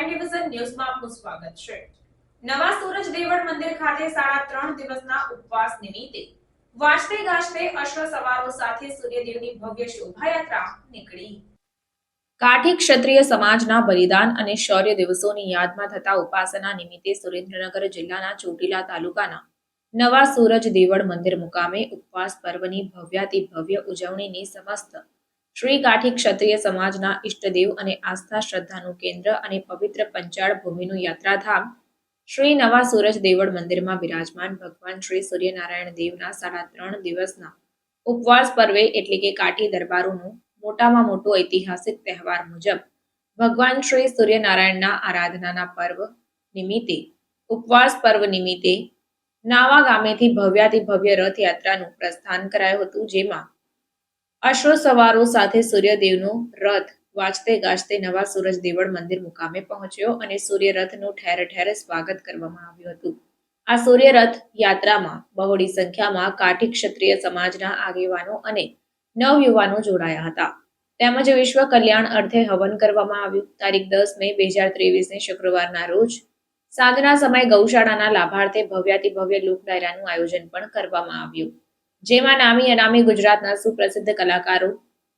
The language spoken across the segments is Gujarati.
પ્રાઇમ ડિવિઝન ન્યૂઝમાં આપનું સ્વાગત છે। નવા સુરજ દેવળ મંદિર ખાતે 3.5 દિવસના ઉપવાસ નિમિત્તે વાજતે ગાજતે અશ્વ સવારો સાથે સૂર્યદેવની ભવ્ય શોભાયાત્રા નીકળી। કાઠી ક્ષત્રિય સમાજના બલિદાન અને શૌર્ય દિવસોની યાદમાં થતા ઉપાસના નિમિત્તે સુરેન્દ્રનગર જિલ્લાના ચોટીલા તાલુકાના નવા સુરજ દેવળ મંદિર મુકામે ઉપવાસ પર્વની ભવ્યાતિ ભવ્ય ઉજવણીની સમસ્ત શ્રી કાઠી ક્ષત્રિય સમાજના ઇષ્ટદેવ અને આસ્થા શ્રદ્ધાનું કેન્દ્ર અને પવિત્ર પંચાળ ભૂમિનું યાત્રાધામ શ્રી નવા સુરજ દેવળ મંદિરમાં બિરાજમાન ભગવાન શ્રી સૂર્યનારાયણ દેવના 3.5 દિવસના ઉપવાસ પર્વે એટલે કે કાઠી દરબારોનું મોટામાં મોટો ઐતિહાસિક તહેવાર મુજબ ભગવાન શ્રી સૂર્યનારાયણના આરાધનાના પર્વ નિમિત્તે ઉપવાસ પર્વ નિમિત્તે નાવા ગામેથી ભવ્યાતિ ભવ્ય રથયાત્રાનું પ્રસ્થાન કરાયું હતું, જેમાં અશ્વ સવારો સાથે સૂર્યદેવનો રથ વાજતે ગાજતે નવા સુરજ દેવળ મંદિર મુકામે પહોંચ્યો અને સૂર્યરથનું ઠેર ઠેર સ્વાગત કરવામાં આવ્યું હતું। આ સૂર્યરથ યાત્રામાં બહોળી સંખ્યામાં કાઠી ક્ષત્રિય સમાજના આગેવાનો અને નવયુવાનો જોડાયા હતા, તેમજ વિશ્વ કલ્યાણ અર્થે હવન કરવામાં આવ્યું। તારીખ 10 મે 2023 શુક્રવારના રોજ સાંજના સમયે ગૌશાળાના લાભાર્થે ભવ્યાતિ ભવ્ય લોક ડાયરાનું આયોજન પણ કરવામાં આવ્યું, જેમાં નામી અનામી ગુજરાતના સુપ્રસિદ્ધ કલાકારો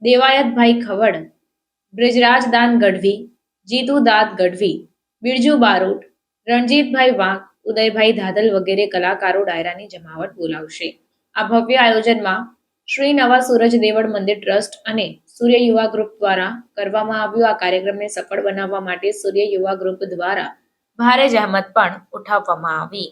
દેવાયતભાઈ ખવડ, બ્રિજરાજ દાન ગઢવી, જીતુ દાદ ગઢવી, બિરજુ બારોટ, રણજીતભાઈ વાંક, ઉદયભાઈ ધાદલ વગેરે કલાકારો ડાયરાની જમાવટ બોલાવશે। આ ભવ્ય આયોજનમાં શ્રી નવા સૂરજ દેવળ મંદિર ટ્રસ્ટ અને સૂર્ય યુવા ગ્રુપ દ્વારા કરવામાં આવ્યું। આ કાર્યક્રમને સફળ બનાવવા માટે સૂર્ય યુવા ગ્રુપ દ્વારા ભારે જહેમત પણ ઉઠાવવામાં આવી।